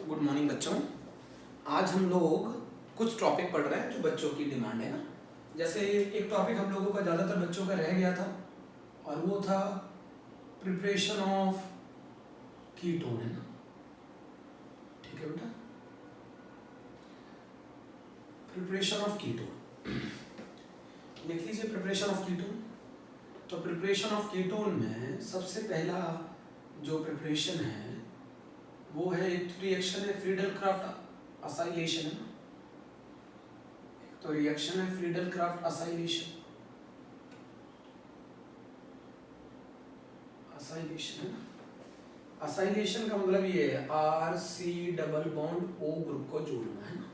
Good morning बच्चों। आज हम लोग कुछ टॉपिक पढ़ रहे हैं जो बच्चों की डिमांड है ना। जैसे एक टॉपिक हम लोगों का ज़्यादातर बच्चों का रह गया था और वो था प्रिपरेशन ऑफ कीटोन, है ना। ठीक है बेटा, प्रिपरेशन ऑफ कीटोन लिख लीजिए। प्रिपरेशन ऑफ कीटोन, तो प्रिपरेशन ऑफ कीटोन में सबसे पहला जो प्रिपरेशन है वो है, एक रिएक्शन है फ्रीडल क्राफ्ट असाइलेशन, है ना। तो रिएक्शन है फ्रीडल क्राफ्ट असाइलेशन है ना। असाइलेशन का मतलब ये है RC double bond O group को जोड़ना, है ना।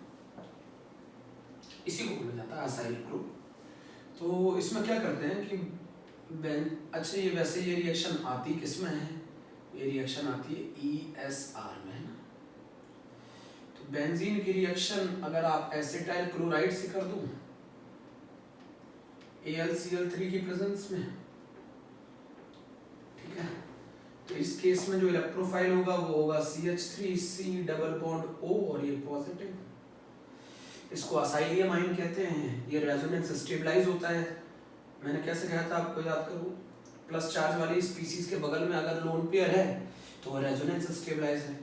इसी को बोला जाता है असाइल ग्रुप। तो इसमें क्या करते हैं कि अच्छा, ये वैसे ये रिएक्शन आती किसमें है? ये रिएक्शन आती है ESR में, है ना। तो बेंजीन की रिएक्शन अगर आप एसिटाइल क्लोराइड से कर दूं AlCl3 की प्रेजेंस में, ठीक है, तो इस केस में जो इलेक्ट्रोफाइल होगा वो होगा CH3C डबल बॉन्ड O और ये पॉजिटिव। इसको असाइलियम आयन कहते हैं। ये रेजोनेंस स्टेबलाइज होता है। मैंने कैसे कहा था आपको याद करो, प्लस चार्ज वाली स्पीसीज के बगल में अगर लोन पेयर है तो वो रेजोनेंस स्टेबलाइज है।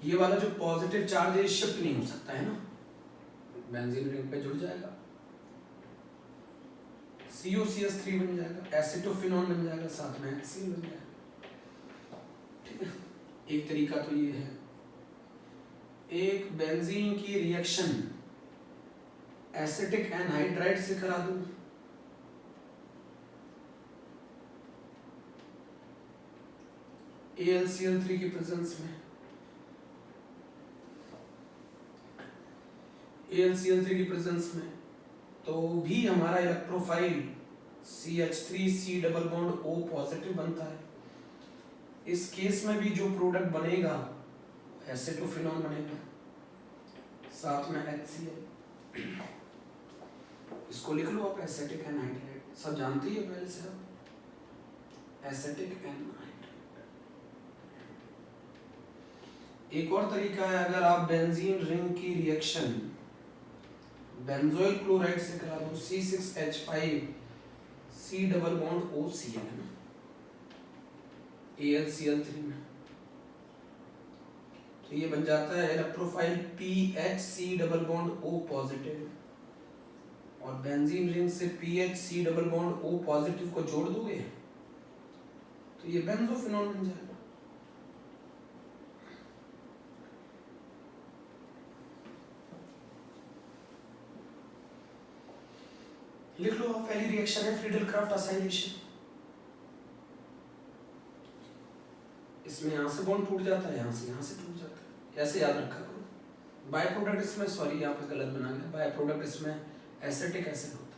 ये वाला जो पॉजिटिव चार्ज है शिफ्ट नहीं हो सकता, है ना, बेंजीन रिंग पे जुड़ जाएगा, COCH3 बन जाएगा, एसिटोफिनॉन बन जाएगा, साथ में HCl बन जाएगा। ठीक है, एक तरीका तो ये है। एक बेंजीन की रिएक्शन एसिटिक एनहाइड्राइड से करा दूं, AlCl3 की प्रेजेंस में, AlCl3 की प्रेजेंस में, तो भी हमारा electrophile CH3C double bond O positive बनता है। इस केस में भी जो प्रोडक्ट बनेगा एसिटोफिनॉन बनेगा, साथ में HCl। इसको लिख लो आप, एसिटिक एनहाइड्राइड, सब जानते ही है पहले से आप, एसिटिक एनहाइड्राइड। एक और तरीका है, अगर आप बेंजीन रिंग की रिएक्शन बेंजोइल क्लोराइड से करा दो, C6H5C डबल बॉन्ड OCl, है ना, AlCl3 में, तो ये बन जाता है electrophile PHC double bond O positive, और बेंजीन रिंग से PHC double bond O positive को जोड़ दोगे तो ये बेंजोफिनॉल बन जाएगा। लिख लो आप, पहली रिएक्शन है फ्रीडल क्राफ्ट असाइलेशन। इसमें यहां से बॉन्ड टूट जाता है, यहां से टूट जाता है, ऐसे याद रखा करो। बाय प्रोडक्ट इसमें, सॉरी यहाँ पे गलत बना गया, बाय प्रोडक्ट इसमें एसिटिक एसिड होता है।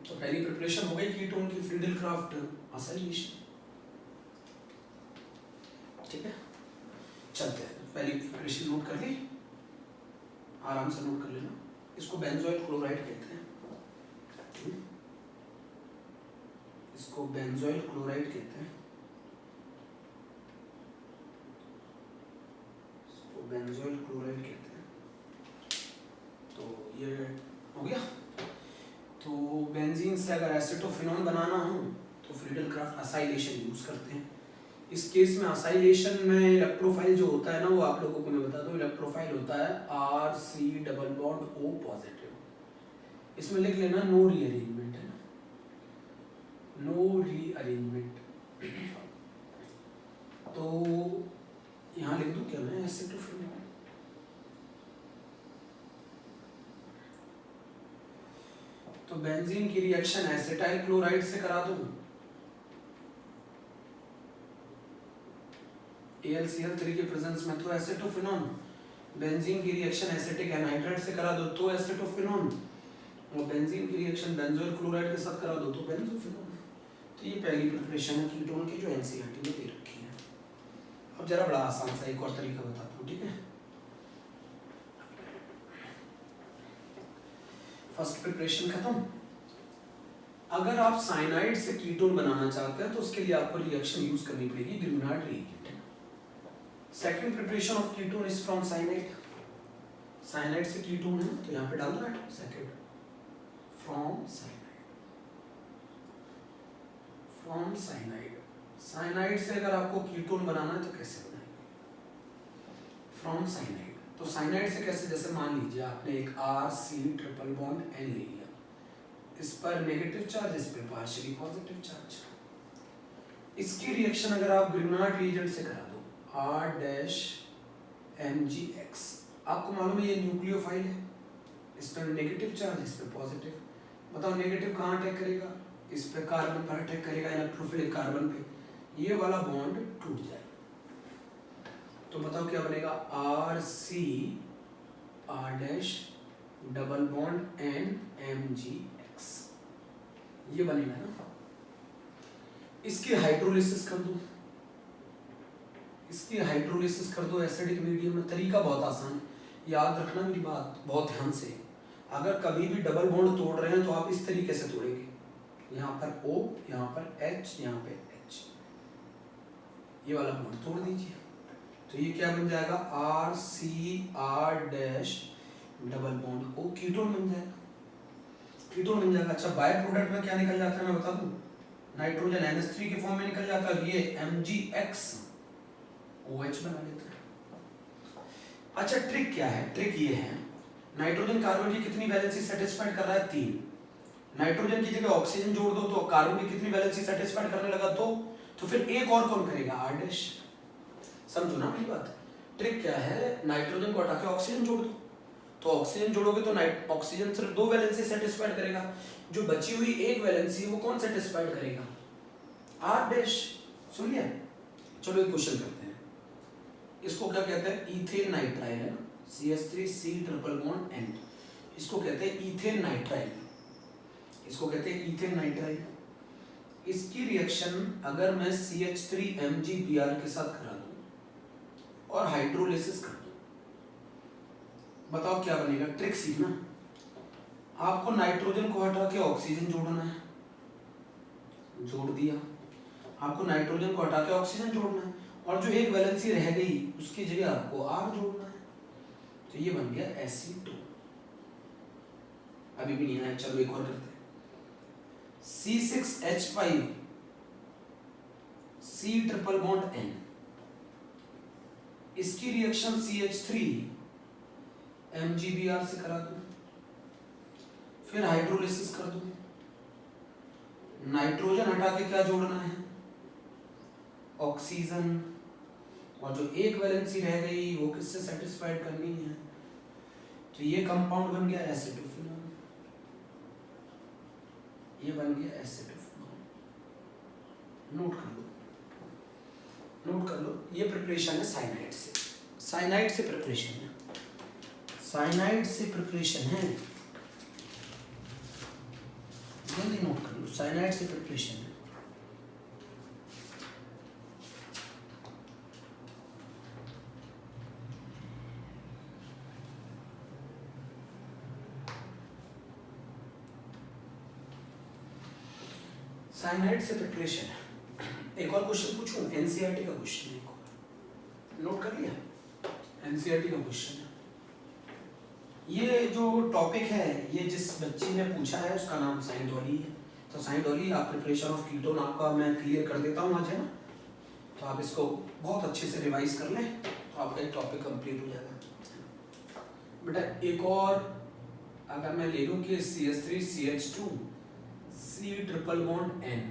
तो पहली प्रिपरेशन हो गई कीटोन की, फ्रीडल क्राफ्ट असाइलेशन। ठीक है, चलते हैं, पहली प्रिपरेशन नोट कर ली, आराम से नोट कर लेना। इसको बेंजोइल क्लोराइड कहते हैं, इसको बेंजोइल क्लोराइड कहते हैं, इसको बेंजोइल क्लोराइड कहते हैं। तो ये हो गया। तो बेंजीन से अगर एसिटोफिनॉन बनाना हो तो फ्रीडल क्राफ्ट असाइलेशन यूज करते हैं। इस केस में असाइलेशन में इलेक्ट्रोफाइल जो होता है ना, वो आप लोगों को मैं बता दूं, इलेक्ट्रोफाइल होता है RC double bond O positive. इसमें लिख लेना नो रीअरेंजमेंट, है ना, नो रीअरेंजमेंट। तो यहाँ लिख दूं क्या मैं, एसिटोफिनॉन। तो बेंजीन की रिएक्शन एसिटाइल क्लोराइड से करा दूं, AlCl3 के प्रेजेंस में, तो एसिटोफिनॉन। बेंजीन की रिएक्शन एसिटिक एनहाइड्राइड से करा दो तो एसिटोफिनॉन, और बेंजीन की रिएक्शन बेंजोइल क्लोराइड के साथ करा दो तो बेंजोफिनॉन। तो ये पहली प्रिपरेशन है कीटोन की जो NCERT में दे रखी है। अब जरा बड़ा आसान सा एक और तरीका बताता हूँ, ठीक है। फर्स्ट प्रिपरेशन खत्म, अगर आप साइनाइड से कीटोन बनाना चाहते हैं तो उसके लिए आपको रिएक्शन यूज करनी पड़ेगी Grignard reagent. Second preparation of ketone is from cyanide. Cyanide से कीटोन है तो यहाँ पे डाल दो atom, second from cyanide, from cyanide. Cyanide से अगर आपको कीटोन बनाना है तो कैसे बनाएंगे? From cyanide. तो साइनाइड से कैसे, जैसे मान लीजिए आपने एक RC ट्रिपल बॉन्ड N ले लिया, इस पर नेगेटिव चार्ज, इस पर पार्शियली पॉजिटिव चार्ज। इसकी रिएक्शन अगर आप ग्रिग्नार्ड रिएजेंट से करा दो R-MgX, आपको मालूम है ये न्यूक्लियोफाइल है, इस पर नेगेटिव चार्ज, इस पर पॉजिटिव। बताओ नेगेटिव कहाँ अटैक करेगा? इस पे कार्बन पर अटैक करेगा, इलेक्ट्रोफिलिक कार्बन पे, ये वाला बॉन्ड टूट जाएगा। तो बताओ क्या बनेगा? RC R' double bond NMgX, ये बनेगा ना। इसकी हाइड्रोलिसिस कर दो, इसकी हाइड्रोलिसिस कर दो एसिडिक मीडियम में। तरीका बहुत आसान है, याद रखना मेरी बात बहुत ध्यान से। अगर कभी भी डबल बॉन्ड तोड़ रहे हैं तो आप इस तरीके से तोड़ेंगे, यहाँ पर O, यहाँ पर H, यहाँ पे H, ये वाला बॉन्ड तोड़ दीजिए। तो ये क्या बन जाएगा? RCR' double bond O, ketone बन जाएगा, कीटोन बन जाएगा। अच्छा, बाय प्रोडक्ट में क्या निकल जाता है मैं बता दूं? नाइट्रोजन NH3 के फॉर्म में निकल जाता है, ये MgX OH बना लेता है। अच्छा, ट्रिक क्या है? ट्रिक ये है, नाइट्रोजन कार्बन की कितनी वैलेंसी सेटिस्फाइड कर रहा है? 3। नाइट्रोजन की जगह ऑक्सीजन जोड़ दो तो कार्बन की कितनी वैलेंसी सेटिस्फाइड करने लगा? 2। तो फिर एक और कौन करेगा? R'। समझो ना मेरी बात। ट्रिक क्या है? नाइट्रोजन को हटा के ऑक्सीजन जोड़ दो, तो ऑक्सीजन जोड़ोगे तो ऑक्सीजन सिर्फ 2 वैलेंसी सेटिस्फाइड करेगा, जो बची हुई एक वैलेंसी वो कौन सेटिस्फाइड करेगा? R'। सुन लिया? चलो एक क्वेश्चन करते हैं, इसको क्या कहते हैं? इथेन नाइट्राइल है ना, CH3C ट्रिपल बॉन्ड N, इसको कहते हैं इथेन नाइट्राइल, इसको कहते हैं इथेन नाइट्राइल। इसकी रिएक्शन अगर मैं CH3MgBr के साथ करा दूं और हाइड्रोलिसिस कर दूं, बताओ क्या बनेगा? ट्रिक सीखना, आपको नाइट्रोजन को हटा के ऑक्सीजन जोड़ना है, जोड़ दिया। आपको नाइट्रोजन को हटा के ऑक्सीजन जोड़ना है, और जो एक वैलेंसी रह गई उसकी जगह आपको R जोड़ना है, तो ये बन गया Sc2। अभी भी नहीं आया, चलो एक और करते हैं। C6H5 C triple bond N, इसकी रिएक्शन CH3MgBr से करा दो, फिर हाइड्रोलिसिस कर दो। नाइट्रोजन हटा के क्या जोड़ना है? ऑक्सीजन, और जो एक वैलेंसी रह गई वो किससे सेटिस्फाइड करनी है? तो ये कंपाउंड बन गया एसिटोफिनॉल, ये बन गया एसिटोफिनॉल। नोट कर लो, नोट कर लो, ये प्रिपरेशन है साइनाइड से, साइनाइड से प्रिपरेशन है, साइनाइड से प्रिपरेशन है, जल्दी नोट कर लो, साइनाइड से प्रिपरेशन है। साइनाइड से प्रिपरेशन है। एक और क्वेश्चन पूछूं, एनसीईआरटी का क्वेश्चन है, एक और नोट कर लिया? एनसीईआरटी का क्वेश्चन है। ये जो टॉपिक है, ये जिस बच्ची ने पूछा है उसका नाम साइन डॉली है। तो साइन डॉली, आप प्रिपरेशन ऑफ कीटोन आपका मैं क्लियर कर देता हूँ आज, है ना? तो आप इसको बहुत अच्छे से रिवाइज कर लें तो आपका एक टॉपिक कंप्लीट हो जाएगा। बेटा एक और अगर मैं ले लूँ कि CH3CH2 C triple bond N,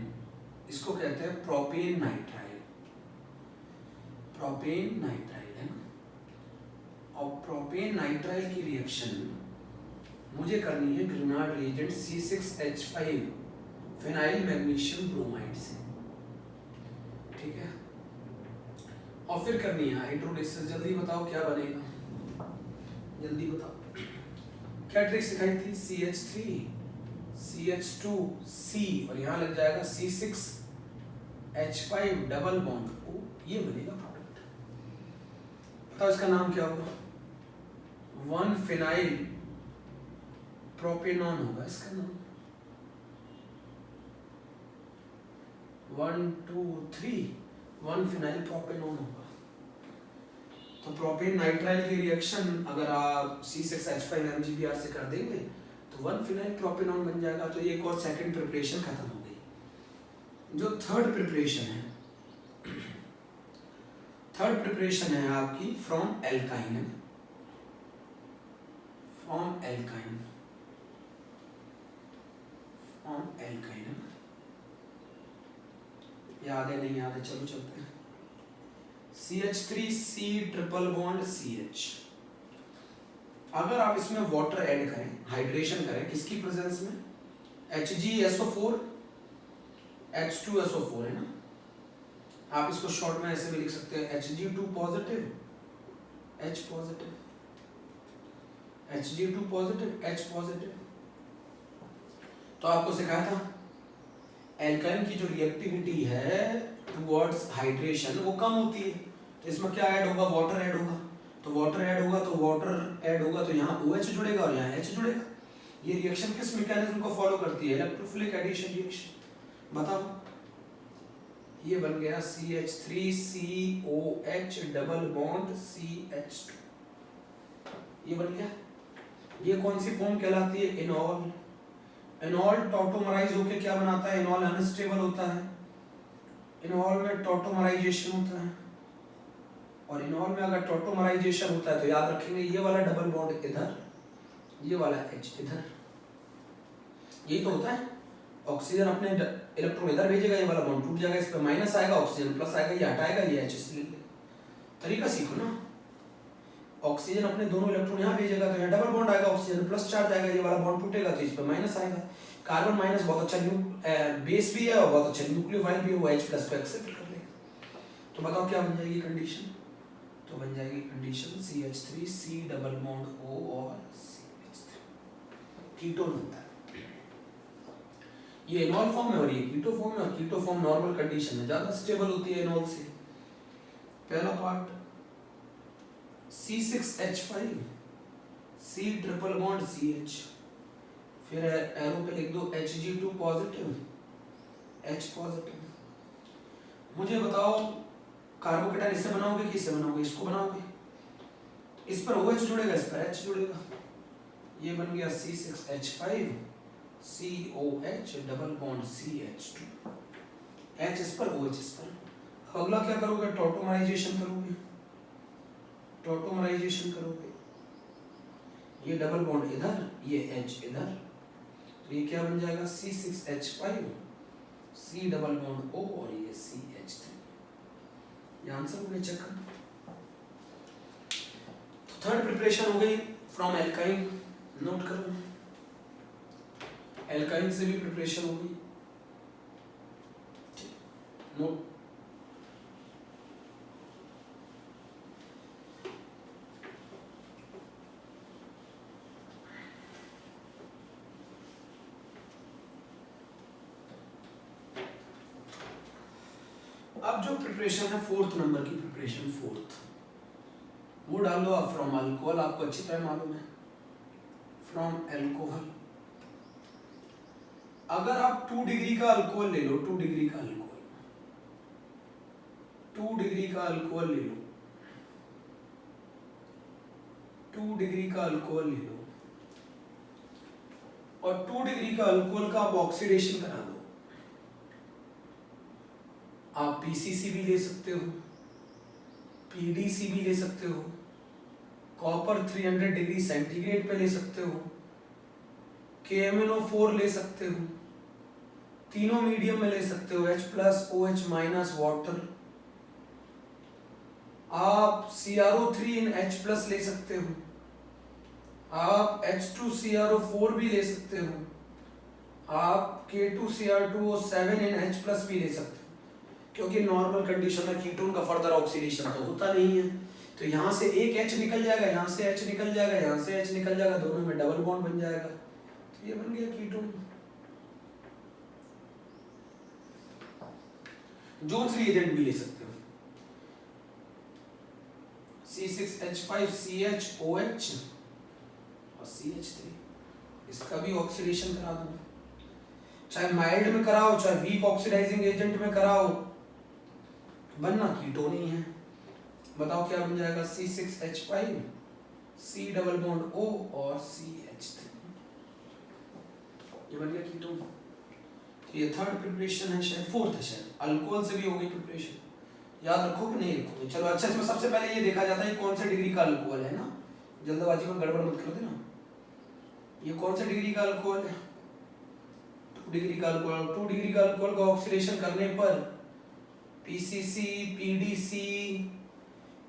इसको कहते हैं प्रोपेन नाइट्राइल, प्रोपेन नाइट्राइल है ना। और प्रोपेन नाइट्राइल की रिएक्शन मुझे करनी है Grignard reagent C6H5 phenyl magnesium bromide से, ठीक है? और फिर करनी है हाइड्रोलिसिस। जल्दी बताओ क्या बनेगा, जल्दी बताओ क्या ट्रिक सिखाई थी? CH3 CH2C और यहाँ लग जाएगा C6H5 डबल बॉन्ड O, ये बनेगा प्रोडक्ट। बताओ इसका नाम क्या होगा? 1 फिनाइल प्रोपेनॉन होगा इसका नाम। 1 2 3 1 फिनाइल प्रोपेनॉन होगा। तो प्रोपेन नाइट्राइल की रिएक्शन अगर आप C6H5MgBr से कर देंगे तो 1 फिनाइल प्रोपेनॉन बन जाएगा। तो एक और सेकंड प्रिपरेशन खत्म हो गई। जो थर्ड प्रिपरेशन है, थर्ड प्रिपरेशन है आपकी from alkyne, from alkyne, from alkyne. याद है नहीं याद है, चलो चलते हैं। CH3C triple bond CH। अगर आप इसमें वाटर ऐड करें, हाइड्रेशन करें, किसकी प्रेजेंस में? HgSO4 H2SO4 है ना। आप इसको शॉर्ट में ऐसे भी लिख सकते हैं Hg2 positive H positive, Hg2 positive H positive. तो आपको सिखाया था एल्काइन की जो रिएक्टिविटी है टुवर्ड्स हाइड्रेशन वो कम होती है। तो इसमें क्या ऐड होगा? वाटर ऐड होगा। तो वाटर ऐड होगा तो वाटर ऐड होगा तो यहाँ OH जुड़ेगा और यहाँ H जुड़ेगा। ये रिएक्शन किस मैकेनिज्म को फॉलो करती है? Electrophilic addition reaction. बताओ, ये बन गया CH3COH डबल बॉन्ड CH2, ये बन गया। ये कौन सी फॉर्म कहलाती है? इनॉल। इनॉल टॉटोमराइज होके क्या बनाता है? इनॉल अनस्टेबल होता है। इनॉल में टॉटोमराइजेशन होता है, और इनॉल में अगर टॉटोमराइजेशन होता है तो याद रखेंगे ये वाला डबल बॉन्ड इधर, ये वाला H इधर। यही तो होता है। ऑक्सीजन अपने इलेक्ट्रॉन इधर भेजेगा, ये वाला बॉन्ड टूट जाएगा, इस पे माइनस आएगा, ऑक्सीजन प्लस आएगा, ये हटाएगा, ये H इसलिए। तरीका सीखो ना। ऑक्सीजन अपने दोनों इलेक्ट्रॉन यहाँ भेजेगा तो यहाँ डबल बॉन्ड आएगा, ऑक्सीजन प्लस चार्ज आएगा, ये वाला बॉन्ड टूटेगा तो इस पे माइनस आएगा। कार्बन माइनस बहुत अच्छा बेस भी है और बहुत अच्छा न्यूक्लियोफाइल भी है, वो H प्लस को एक्सेप्ट कर लेगा। तो बताओ क्या बन जाएगी कंडीशन? तो बन जाएगी condition CH3C double bond O और CH3 कीटोन होता है। ये इनॉल फॉर्म में और ये कीटो फॉर्म में, और कीटो फॉर्म नॉर्मल कंडीशन में ज्यादा स्टेबल होती है इनॉल से। पहला part C6H5 C triple bond CH, फिर एरो पे लिख दो Hg2 पॉजिटिव H पॉजिटिव। मुझे बताओ कार्बोकेटाइन इससे बनाओगे कि इससे बनाओगे? इसको बनाओगे। इस पर OH जुड़ेगा, इस पर H जुड़ेगा, ये बन गया C6H5 COH double bond CH2, H इस पर OH इस पर। अगला क्या करोगे? टॉटोमराइजेशन करोगे। टॉटोमराइजेशन करोगे, ये डबल बॉन्ड इधर, ये H इधर, तो ये क्या बन जाएगा? C6H5 C double bond O और ये CH3। ये आंसर हो गया, चेक कर। तो थर्ड प्रिपरेशन हो गई फ्रॉम एल्काइन, नोट करो। एल्काइन से भी प्रिपरेशन हो गई, नोट। अब जो प्रिपरेशन है फोर्थ नंबर की प्रिपरेशन, फोर्थ, वो डालो आप फ्रॉम अल्कोहल। आपको अच्छी तरह मालूम है फ्रॉम अल्कोहल। अगर आप 2 डिग्री का अल्कोहल ले लो, 2 डिग्री का अल्कोहल, 2 डिग्री का अल्कोहल ले लो, 2 डिग्री का अल्कोहल ले लो, और 2 डिग्री का अल्कोहल का आप ऑक्सीडेशन करा दो। आप PCC भी ले सकते हो, PDC भी ले सकते हो, कॉपर 300 डिग्री सेंटीग्रेड पे ले सकते हो, KMnO4 ले सकते हो, तीनों मीडियम में ले सकते हो, H plus OH minus water. आप CrO3 इन H प्लस ले सकते हो, आप H2CrO4 भी ले सकते हो, आप K2Cr2O7 इन H प्लस भी ले सकते हो। क्योंकि नॉर्मल कंडीशन में कीटोन का फर्दर ऑक्सीडेशन तो होता नहीं है, तो यहाँ से एक H निकल जाएगा, यहाँ से H निकल जाएगा, यहाँ से H निकल जाएगा, दोनों में डबल बॉन्ड बन जाएगा, तो ये बन गया कीटोन। जोन्स रिएजेंट भी ले सकते हो, C6H5CHOH और CH3, इसका भी ऑक्सीडेशन करा दूं। चाहे माइल्ड में कराओ चाहे वीक ऑक्सीडाइजिंग एजेंट में कराओ, बनना कीटोन ही है। बताओ क्या बन जाएगा, C6H5 C double bond O और CH3, ये बन गया कीटोन। ये थर्ड प्रिपरेशन है, शायद फोर्थ है, शायद अल्कोहल से भी हो गई प्रिपरेशन, याद रखो कि नहीं रखोगे। चलो अच्छा, इसमें सबसे पहले ये देखा जाता है कौन सा डिग्री का अल्कोहल है ना, जल्दबाजी में गड़बड़ मत कर देना। ये कौन सा डिग्री का अल्कोहल है, 2 डिग्री का अल्कोहल। 2 डिग्री का अल्कोहल का ऑक्सीडेशन करने पर PCC PDC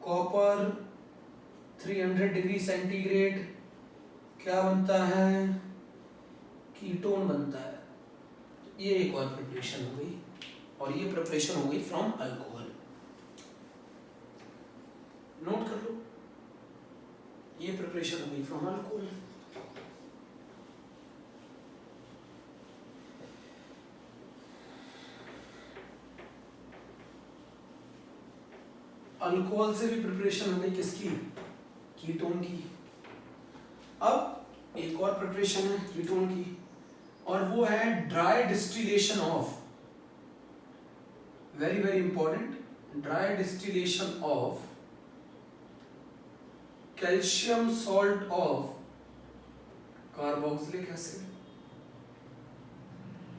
copper 300 degree centigrade क्या बनता है, कीटोन बनता है। ये एक और प्रिपरेशन हो गई, और ये प्रिपरेशन हो गई फ्रॉम अल्कोहल, नोट कर लो, ये प्रिपरेशन हो गई फ्रॉम अल्कोहल। अल्कोहल से भी प्रिपरेशन हो गई किसकी, कीटोन की। अब एक और प्रिपरेशन है कीटोन की, और वो है dry distillation of, very very important, dry distillation of calcium salt of carboxylic acid,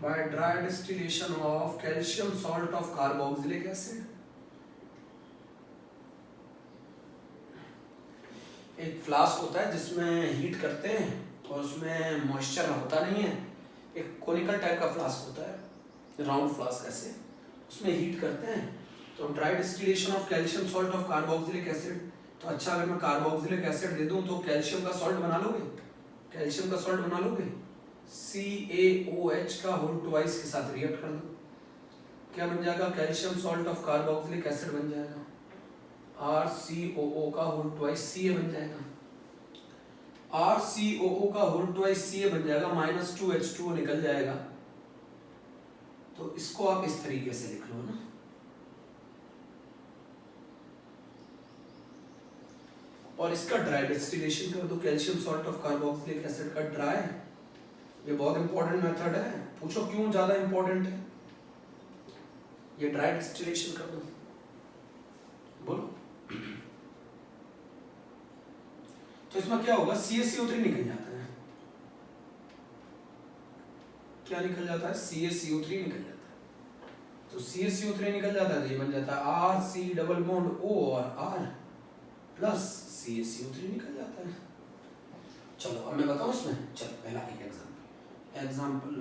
by dry distillation of calcium salt of carboxylic acid. एक फ्लास्क होता है जिसमें हीट करते हैं और उसमें मॉइस्चर होता नहीं है, एक कोनिकल टाइप का फ्लास्क होता है, राउंड फ्लास्क ऐसे, उसमें हीट करते हैं। तो dry distillation of calcium salt of carboxylic acid, तो अच्छा अगर मैं कार्बोक्सिलिक एसिड दे दूं तो कैल्शियम का सॉल्ट बना लोगे, कैल्शियम का सॉल्ट बना लोगे, CaOH का होल ट्वाइस के साथ रिएक्ट कर दो, क्या बन जाएगा, calcium salt of carboxylic acid बन जाएगा, RCOO का होल ट्वाइस Ca बन जाएगा, RCOO का होल ट्वाइस Ca बन जाएगा, -2H2O निकल जाएगा। तो इसको आप इस तरीके से लिख लो ना, और इसका ड्राई डिस्टिलेशन कर दो, calcium salt of carboxylic acid का ड्राई। ये बहुत इंपॉर्टेंट मेथड है, पूछो क्यों ज्यादा इंपॉर्टेंट है, ये ड्राई डिस्टिलेशन कर दो, बोलो। तो इसमें क्या होगा, CaCO3 निकल जाता है, क्या निकल जाता है, CaCO3 निकल जाता है। तो CaCO3 निकल जाता है तो ये बन जाता है RC डबल बॉन्ड O और R प्लस CaCO3 निकल जाता है। चलो अब मैं बताऊं इसमें, चलो पहला एक एग्जांपल,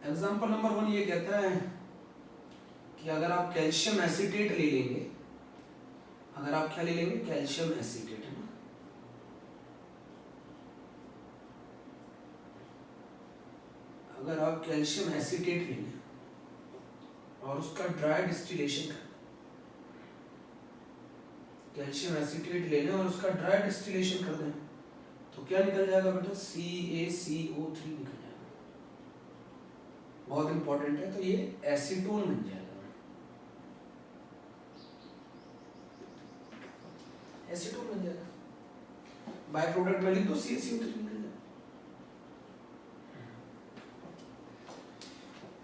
एग्जांपल नंबर 1 ये कहता है कि अगर आप कैल्शियम एसीटेट ले लेंगे, अगर आप क्या ले लेंगे, कैल्शियम एसीटेट, है ना, अगर आप कैल्शियम एसीटेट लेंगे और उसका ड्राई डिस्टिलेशन कर, कैल्शियम एसीटेट ले लें और उसका ड्राई डिस्टिलेशन कर दें, तो क्या निकल जाएगा बेटा, CaCO3 निकल जाएगा, बहुत इंपॉर्टेंट है। तो ये एसीटोन बन जाएगा, एसीटोन बन जाएगा, बाय प्रोडक्ट में लिख दो CaCO3 निकल जाएगा।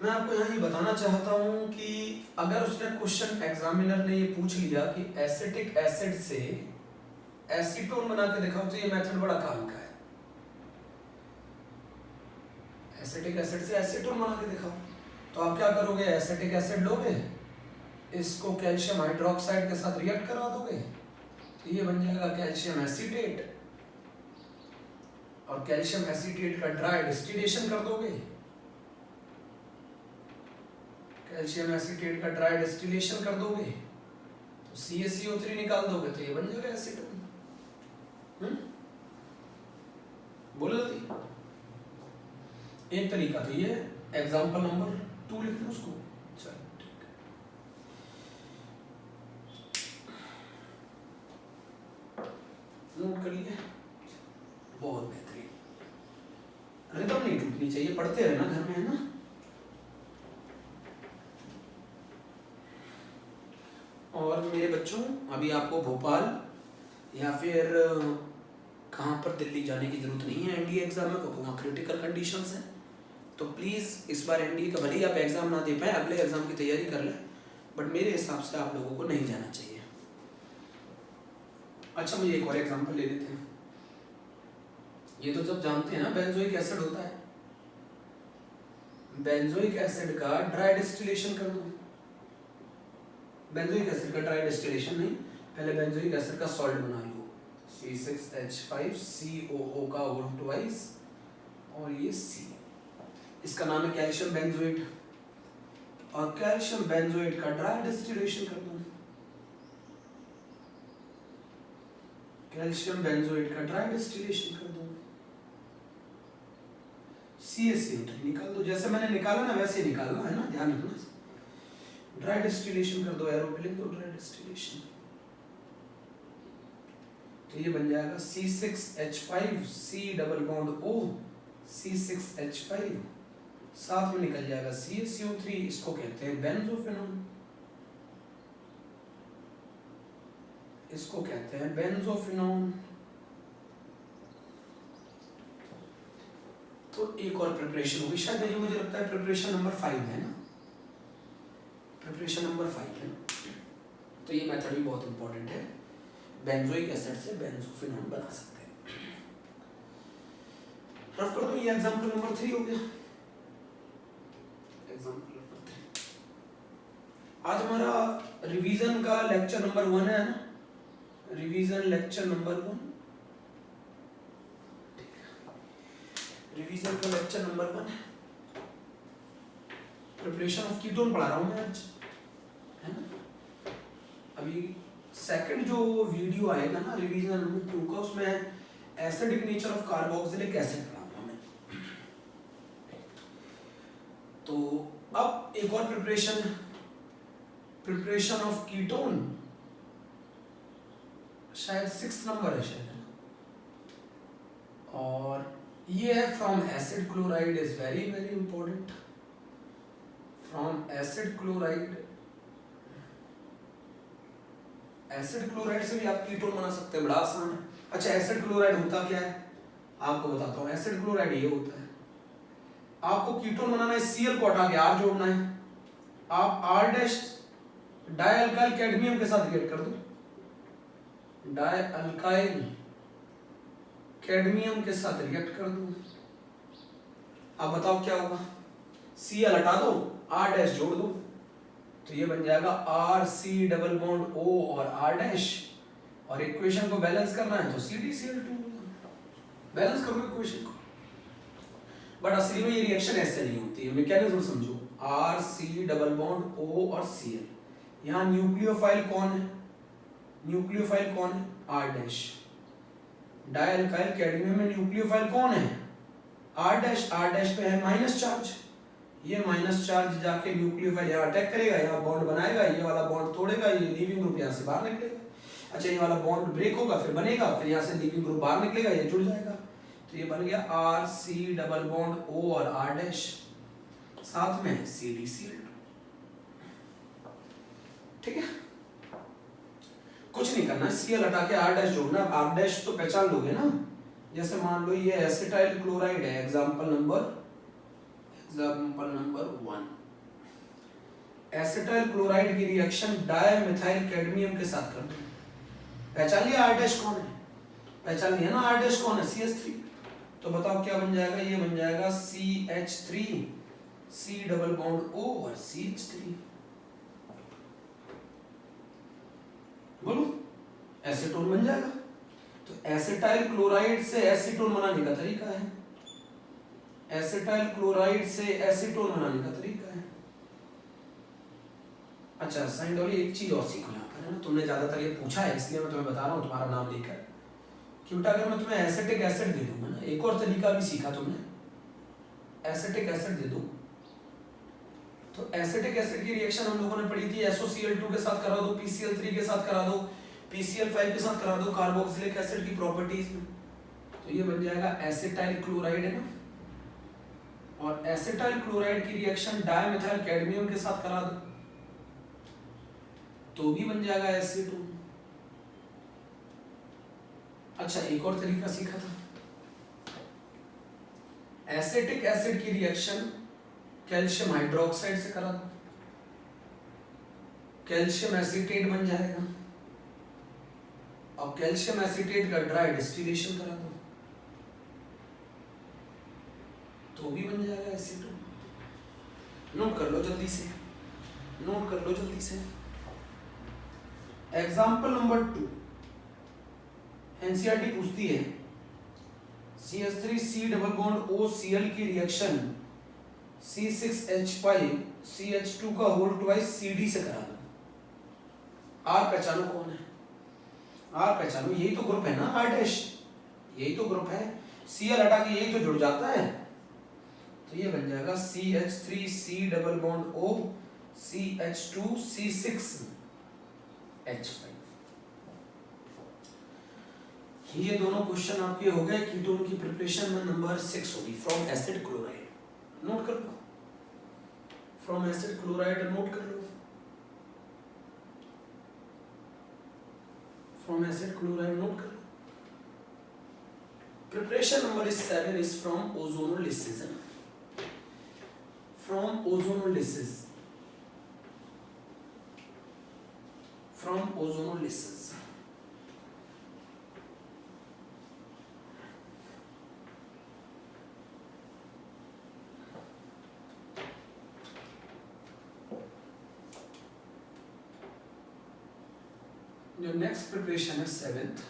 मैं आपको यहाँ ये बताना चाहता हूँ कि अगर उसने क्वेश्चन, एग्जामिनर ने ये पूछ लिया कि एसिटिक एसिड से एसीटोन बना के दिखाओ, तो ये मेथड बड़ा काम का है, एसिटिक एसिड से एसीटोन बना के दिखाओ। तो आप क्या करोगे, एसिटिक एसिड लोगे, इसको कैल्शियम हाइड्रोक्साइड के साथ रिएक्ट करा दोगे, तो ये बन जाएगा कैल्शियम एसीटेट, और कैल्शियम एसीटेट का ड्राई डिस्टिलेशन कर दोगे, कैल्शियम एसीटेट का ड्राई डिस्टिलेशन कर दोगे तो CaCO3 निकाल दोगे, तो ये बन जाएगा एसीटोन। बोलो जल्दी, एक तरीका तो ये, एग्जांपल नंबर 2 लिख लो उसको, चलो ठीक है। नोट कर लिए, बहुत बेहतरीन, रिदम नहीं टूटनी चाहिए, पढ़ते रहना घर में, है ना। और मेरे बच्चों, अभी आपको भोपाल या फिर कहाँ पर दिल्ली जाने की जरूरत नहीं है एनडीए एग्जाम में, क्योंकि वहाँ क्रिटिकल कंडीशंस हैं, तो प्लीज़ इस बार एनडीए का भले ही आप एग्ज़ाम ना दे पाएँ, अगले एग्ज़ाम की तैयारी कर लें, बट मेरे हिसाब से आप लोगों को नहीं जाना चाहिए। अच्छा, मुझे एक और एग्जांपल ले लेते हैं। ये तो जब जानते हैं ना बेंजोइक एसिड होता है, बेंजोइक एसिड का ड्राई डिस्टिलेशन कर दो। बेंजोइक एसिड का ड्राई डिस्टिलेशन नहीं, पहले बेंजोइक एसिड का सॉल्ट बना लो, C6H5COO का होल ट्वाइस और ये C, इसका नाम है कैल्शियम बेंजोएट, और कैल्शियम बेंजोएट का ड्राई डिस्टिलेशन कर दो। कैल्शियम बेंजोएट का ड्राई डिस्टिलेशन कर दो, CaCO3 निकाल दो। जैसे मैंने निकाला ना वैसे निकालना है ना, ध्यान रखना। ड्राई डिस्टिलेशन कर दो, एरो पे लिख दो ड्राई डिस्टिलेशन, तो ये बन जाएगा C6H5C double bond O, C6H5, साथ में निकल जाएगा CaCO3, इसको कहते हैं बेंजोफिनोन, इसको कहते हैं बेंजोफिनोन। तो एक और प्रिपरेशन होगी, शायद ये मुझे लगता है प्रिपरेशन नंबर 5 है ना, प्रिपरेशन नंबर 5 है ना। तो ये मेथड भी बहुत इंपॉर्टेंट है, बेंजोइक एसिड से बेंजोफिनोन बना सकते हैं। रफ कर दो, ये एग्जांपल नंबर 3 हो गया। एग्जांपल नंबर 3, आज हमारा रिवीजन का लेक्चर नंबर 1 है ना, रिवीजन लेक्चर नंबर 1, रिवीजन का लेक्चर नंबर 1 है। प्रिपरेशन ऑफ कीटोन पढ़ा रहा हूँ मैं आज, है ना। अभी सेकंड जो वीडियो आएगा ना रिवीजन नंबर 2 का, उसमें acidic nature of carboxylic acid पढ़ाऊंगा मैं। तो अब एक और प्रिपरेशन, प्रिपरेशन ऑफ कीटोन, शायद 6th नंबर है शायद, और ये है from acid chloride is very very important, from acid chloride, acid chloride से भी आप कीटोन बना सकते हैं, बड़ा आसान है। अच्छा, एसिड क्लोराइड होता क्या है आपको बताता हूँ। एसिड क्लोराइड ये होता है, आपको कीटोन बनाना है, Cl को हटा के R जोड़ना है, आप R dash die alkyl cadmium के साथ रिएक्ट कर दो, डाई अल्काइल कैडमियम के साथ रिएक्ट कर दो, आप बताओ क्या होगा। Cl हटा दो, R डैश जोड़ दो, तो ये बन जाएगा RC डबल बॉन्ड O और R डैश, और इक्वेशन को बैलेंस करना है तो CdCl2, बैलेंस करो इक्वेशन को। बट असली में ये रिएक्शन ऐसे नहीं होती है, मैकेनिज्म समझो। RC डबल बॉन्ड O और Cl, यहाँ न्यूक्लियोफाइल कौन है, न्यूक्लियोफाइल कौन है, R dash, die alkyl cadmium में न्यूक्लियोफाइल कौन है, R डैश, R डैश पे है माइनस चार्ज, ये माइनस चार्ज जाके न्यूक्लियोफाइल यहाँ अटैक करेगा, यहाँ बॉन्ड बनाएगा, ये वाला बॉन्ड तोड़ेगा, ये लीविंग ग्रुप यहाँ से बाहर निकलेगा। अच्छा, ये वाला बॉन्ड ब्रेक होगा, फिर बनेगा, फिर यहाँ से लीविंग ग्रुप बाहर निकलेगा, ये जुड़ जाएगा, तो ये बन गया RC डबल बॉन्ड O और R डैश, साथ में CdCl2। ठीक है, कुछ नहीं करना, Cl हटा के R डैश जोड़ना। R डैश तो पहचान लोगे ना, जैसे मान लो ये एसिटाइल क्लोराइड है, एग्जांपल नंबर 1, एसिटाइल क्लोराइड की रिएक्शन डाइमिथाइल कैडमियम के साथ कर दो। पहचान लिया R डैश कौन है, पहचान लिया ना R डैश कौन है, CH3, तो बताओ क्या बन जाएगा, ये बन जाएगा CH3, C double bond O और CH3, बोलो एसीटोन बन जाएगा। तो एसिटाइल क्लोराइड से एसीटोन बनाने का तरीका है, एसिटाइल क्लोराइड से एसीटोन बनाने का तरीका है। अच्छा, साइंड वाली एक चीज और सीखो यहाँ पर, है ना, तुमने ज्यादातर ये पूछा है इसलिए मैं तुम्हें बता रहा हूँ तुम्हारा नाम लेकर, कि बेटा अगर मैं तुम्हें एसिटिक एसिड दे दूंगा ना, एक और तरीका भी सीखा तुमने, एसिटिक एसिड दे दूं, तो एसिटिक एसिड की रिएक्शन हम लोगों ने पढ़ी थी, SOCl2 के साथ करा दो, PCl3 के साथ करा दो, PCl5 के साथ करा दो, कार्बोक्सिलिक एसिड की प्रॉपर्टीज में, तो ये बन जाएगा एसिटाइल क्लोराइड, है ना, और एसिटाइल क्लोराइड की रिएक्शन डाइमिथाइल कैडमियम के साथ करा दो तो भी बन जाएगा एसीटोन। अच्छा, एक और तरीका सीखा था, एसिटिक एसिड की रिएक्शन कैल्शियम हाइड्रोक्साइड से करा दो, कैल्शियम एसीटेट बन जाएगा, और कैल्शियम एसीटेट का ड्राई डिस्टिलेशन करा दो तो भी बन जाएगा एसीटोन। नोट कर लो जल्दी से, नोट कर लो जल्दी से। एग्जाम्पल नंबर 2, एनसीईआरटी पूछती है CH3 C double bond OCl की रिएक्शन C6H5 CH2 का होल ट्वाइस CD से करा दो। R पहचानो कौन है, R पहचानो, यही तो ग्रुप है ना R डैश, यही तो ग्रुप है, Cl हटा के यही तो जुड़ जाता है, तो ये बन जाएगा CH3 C double bond O CH2 C6H5। ये दोनों क्वेश्चन आपके हो गए कीटोन की प्रिपरेशन में। नंबर 6 होगी फ्रॉम एसिड क्लोराइड, नोट कर लो, फ्रॉम एसिड क्लोराइड नोट कर लो, फ्रॉम एसिड क्लोराइड नोट कर लो। Preparation number 7 is from ozonolysis, from ozonolysis, from ozonolysis. जो नेक्स्ट प्रिपरेशन है 7th,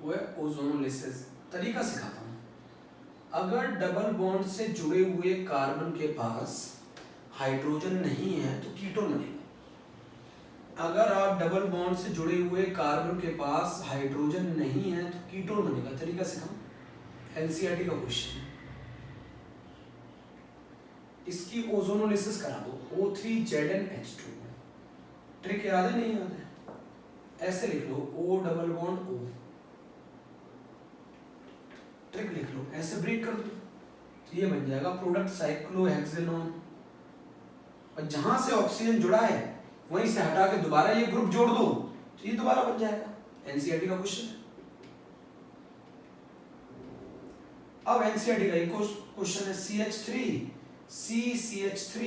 वो है ओजोनोलिसिस। तरीका सिखाता हूँ। अगर डबल बॉन्ड से जुड़े हुए कार्बन के पास हाइड्रोजन नहीं है तो कीटोन बनेगा। अगर आप डबल बॉन्ड से जुड़े हुए कार्बन के पास हाइड्रोजन नहीं है तो कीटोन बनेगा। तरीका सिखाऊं, एनसीईआरटी का क्वेश्चन है। इसकी ओजोनोलिसिस करा दो, O3ZnH2। ट्रिक याद है नहीं याद है? ऐसे लिख लो, O double bond O, trick लिख लो, ऐसे ब्रेक कर दो तो ये बन जाएगा प्रोडक्ट साइक्लोहेक्सेनोन। और जहां से ऑक्सीजन जुड़ा है वहीं से हटा के दोबारा ये ग्रुप जोड़ दो तो ये दोबारा बन जाएगा। एनसीईआरटी का क्वेश्चन है। अब एनसीईआरटी का एक क्वेश्चन है CH3 CCH3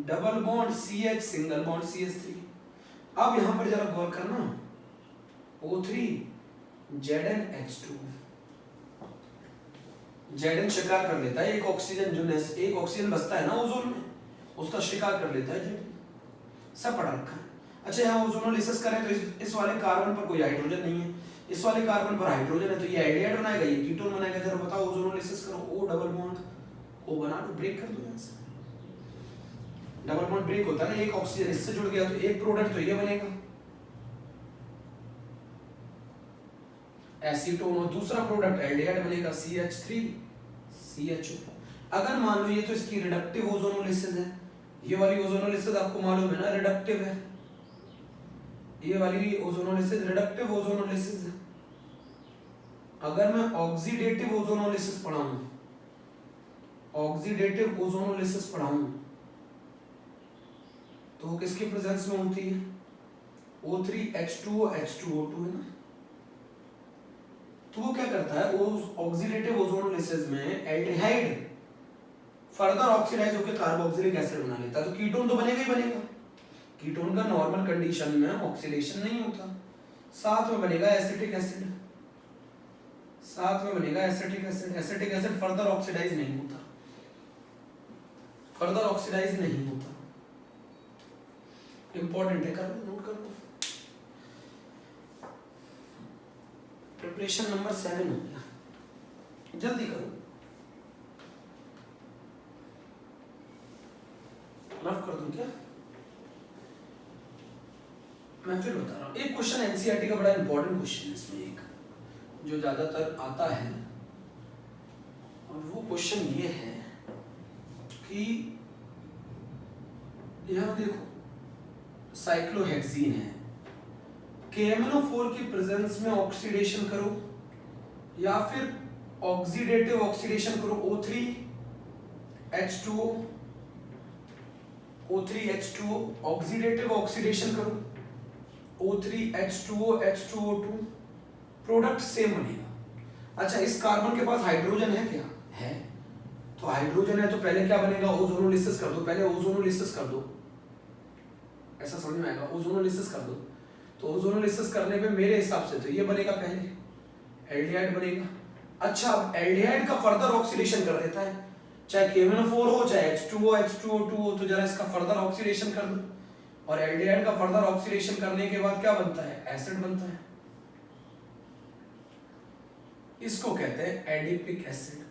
double bond CH single bond CH3। अब यहां पर जरा गौर करना, O3ZnH2, Zn शिकार कर लेता है एक ऑक्सीजन, जो एक ऑक्सीजन बचता है ना ओजोन में, उसका शिकार कर लेता है Zn। सब पढ़ा रखा है। अच्छा, यहाँ ओजोनोलिसिस करें तो इस वाले कार्बन पर कोई हाइड्रोजन नहीं है, इस वाले कार्बन पर हाइड्रोजन है, तो ये एल्डिहाइड बनाएगा, ये कीटोन बनाएगा। जरा बताओ, ओजोनोलिसिस करो, O डबल बॉन्ड O बना दो, ब्रेक कर दो। यहाँ से डबल बॉन्ड ब्रेक होता है ना, एक ऑक्सीजन इससे जुड़ गया तो एक प्रोडक्ट तो ये बनेगा एसीटोन, और दूसरा प्रोडक्ट एल्डिहाइड बनेगा CH3 CHO। अगर मान लो ये तो इसकी रिडक्टिव ओजोनोलिसिस है, ये वाली ओजोनोलिसिस आपको मालूम है ना रिडक्टिव है, ये वाली ओजोनोलिसिस रिडक्टिव ओजोनोलिसिस है। अगर मैं ऑक्सीडेटिव ओजोनोलिसिस पढ़ाऊं, ऑक्सीडेटिव ओजोनोलिसिस पढ़ाऊं तो वो किसके प्रेजेंस में होती है? O3H2O H2O2 है ना। तो वो क्या करता है, वो ऑक्सीडेटिव ओजोनोलिसिस में एल्डिहाइड फर्दर ऑक्सीडाइज होकर कार्बोक्सिलिक एसिड बना लेता है, तो कीटोन तो बनेगा ही बनेगा। कीटोन का नॉर्मल कंडीशन में ऑक्सीडेशन नहीं होता, साथ में बनेगा एसिटिक एसिड, साथ में बनेगा acetic acid. Acetic acid further oxidise नहीं होता, फर्दर ऑक्सीडाइज नहीं होता। इंपॉर्टेंट है, कर लो, नोट कर लो। प्रिपरेशन नंबर 7 हो गया, जल्दी करो, रफ कर दूं क्या? मैं फिर बता रहा हूं। एक क्वेश्चन एनसीईआरटी का बड़ा इंपॉर्टेंट क्वेश्चन है इसमें, एक जो ज्यादातर आता है, और वो क्वेश्चन ये है कि यहां देखो साइक्लोहेक्सीन है, KMnO4 की प्रेजेंस में ऑक्सीडेशन करो या फिर ऑक्सीडेटिव ऑक्सीडेशन करो, O3H2O, O3H2O, ऑक्सीडेटिव ऑक्सीडेशन करो O3H2O H2O2, प्रोडक्ट सेम बनेगा। अच्छा, इस कार्बन के पास हाइड्रोजन है क्या? है, तो हाइड्रोजन है तो पहले क्या बनेगा, ओजोनोलिसिस कर दो, पहले ओजोनोलिसिस कर दो, ऐसा समझ में आएगा, ओजोनोलिसिस कर दो। तो ओजोनोलिसिस करने पे मेरे हिसाब से तो ये बनेगा पहले, एल्डिहाइड बनेगा। अच्छा, अब एल्डिहाइड का फर्दर ऑक्सीडेशन कर देता है, चाहे KMnO4 हो चाहे H2O H2O2 हो, तो जरा इसका फर्दर ऑक्सीडेशन कर दो, और एल्डिहाइड का फर्दर ऑक्सीडेशन करने के बाद क्या बनता है, एसिड बनता है। इसको कहते हैं एडिपिक एसिड,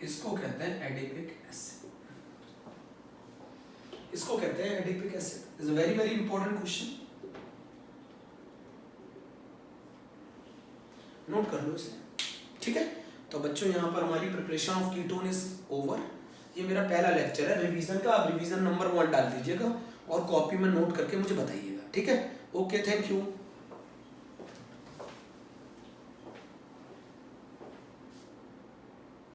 इसको कहते हैं एडिपिक एसिड, इसको कहते हैं adipic acid. Is a very very important question, note कर लो इसे, ठीक है। तो बच्चों यहाँ पर हमारी preparation of ketone is over. ये मेरा पहला लेक्चर है रिवीजन का, आप रिवीजन नंबर 1 डाल दीजिएगा और कॉपी में नोट करके मुझे बताइएगा, ठीक है। Okay, thank you.